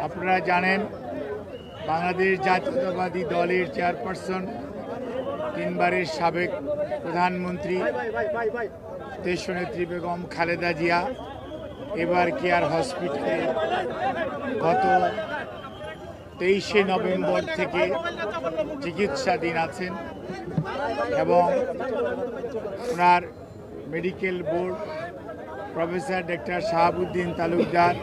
আপনারা জানেন বাংলাদেশ জাতীয়তাবাদী দলের চেয়ারপারসন, তিনবারের সাবেক প্রধানমন্ত্রী দেশনেত্রী বেগম খালেদা জিয়া এবার কেয়ার হসপিটালে গত 23শে নভেম্বর থেকে চিকিৎসাধীন আছেন এবং ওনার medical board professor doctor Shahabuddin Talukdar,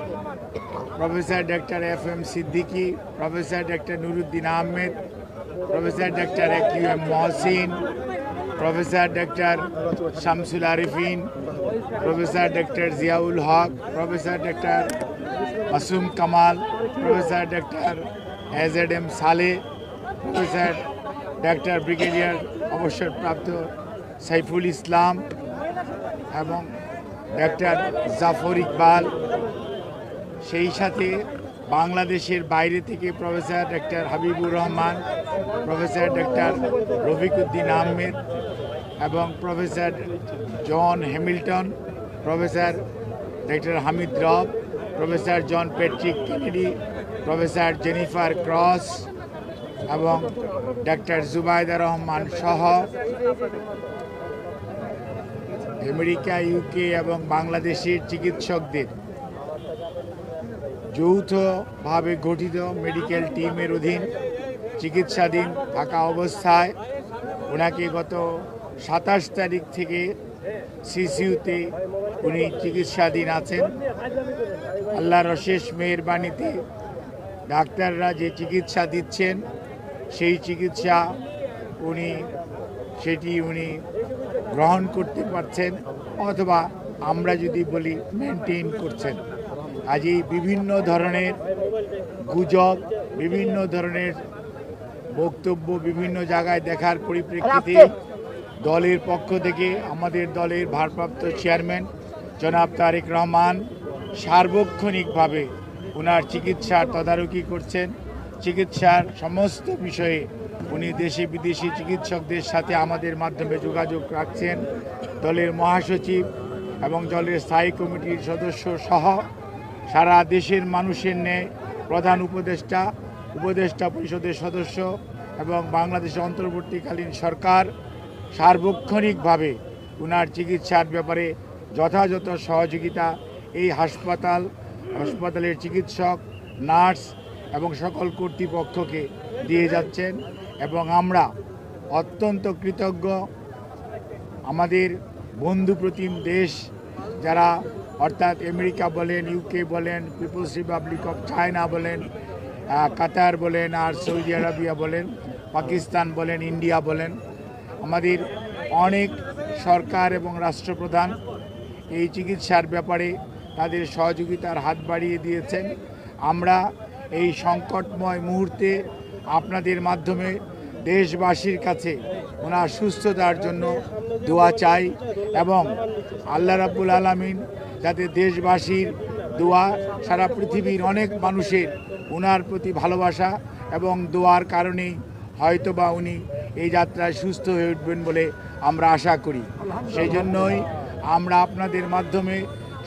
professor doctor FM Siddiqui, professor doctor Nuruddin Ahmed, professor doctor AQM Mohsin, professor doctor Shamsul Arefin, professor doctor Ziaul Haque, professor doctor Masum Kamal, professor doctor AZM Saleh, professor doctor brigadier অবসরপ্রাপ্ত সাইফুল ইসলাম এবং ডক্টর জাফর ইকবাল, সেই সাথে বাংলাদেশের বাইরে থেকে professor doctor Habibur Rahman, professor doctor Rafiquddin Ahmed এবং professor John Hamilton, professor doctor Hamid Rob, professor John Patrick Kennedy, professor Jennifer Cross এবং doctor Zubaida Rahman সহ আমেরিকা, UK এবং বাংলাদেশের চিকিৎসকদের যৌথভাবে গঠিত মেডিকেল টিমের অধীন চিকিৎসাধীন থাকা অবস্থায় ওনাকে গত 27 তারিখ থেকে CCUতে উনি চিকিৎসাধীন আছেন। আল্লাহর অশেষ মেহেরবানিতে ডাক্তাররা যে চিকিৎসা দিচ্ছেন সেই চিকিৎসা সেটি উনি গ্রহণ করতে পারছেন, অথবা আমরা যদি বলি মেনটেন করছেন। আজই বিভিন্ন ধরনের গুজব, বিভিন্ন ধরনের বক্তব্য বিভিন্ন জায়গায় দেখার পরিপ্রেক্ষিতে দলের পক্ষ থেকে আমাদের দলের ভারপ্রাপ্ত চেয়ারম্যান জনাব তারেক রহমান সার্বক্ষণিকভাবে ওনার চিকিৎসার তদারকি করছেন। চিকিৎসার সমস্ত বিষয়ে উনি দেশি বিদেশি চিকিৎসকদের সাথে আমাদের মাধ্যমে যোগাযোগ রাখছেন। দলের মহাসচিব এবং দলের স্থায়ী কমিটির সদস্য সহ সারা দেশের মানুষের ন্যায় প্রধান উপদেষ্টা পরিষদের সদস্য এবং বাংলাদেশের অন্তর্বর্তীকালীন সরকার সার্বক্ষণিকভাবে ওনার চিকিৎসার ব্যাপারে যথাযথ সহযোগিতা এই হাসপাতালের চিকিৎসক, নার্স এবং সকল কর্তৃপক্ষকে দিয়ে যাচ্ছেন এবং আমরা অত্যন্ত কৃতজ্ঞ। আমাদের বন্ধুপ্রতিম দেশ যারা, অর্থাৎ আমেরিকা বলেন, UK বলেন, পিপলস রিপাবলিক অফ চায়না বলেন, কাতার বলেন, আর সৌদি আরবিয়া বলেন, পাকিস্তান বলেন, ইন্ডিয়া বলেন, আমাদের অনেক সরকার এবং রাষ্ট্রপ্রধান এই চিকিৎসার ব্যাপারে তাদের সহযোগিতার হাত বাড়িয়ে দিয়েছেন। আমরা এই সংকটময় মুহূর্তে আপনাদের মাধ্যমে দেশবাসীর কাছে ওনার সুস্থতার জন্য দোয়া চাই এবং আল্লাহ রাব্বুল আলামিন যাতে দেশবাসীর দোয়া, সারা পৃথিবীর অনেক মানুষের ওনার প্রতি ভালোবাসা এবং দোয়ার কারণেই হয়তোবা উনি এই যাত্রায় সুস্থ হয়ে উঠবেন বলে আমরা আশা করি। সেই জন্যই আমরা আপনাদের মাধ্যমে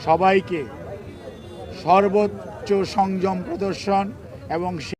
সবাইকে সর্বোচ্চ সংযম প্রদর্শন এবং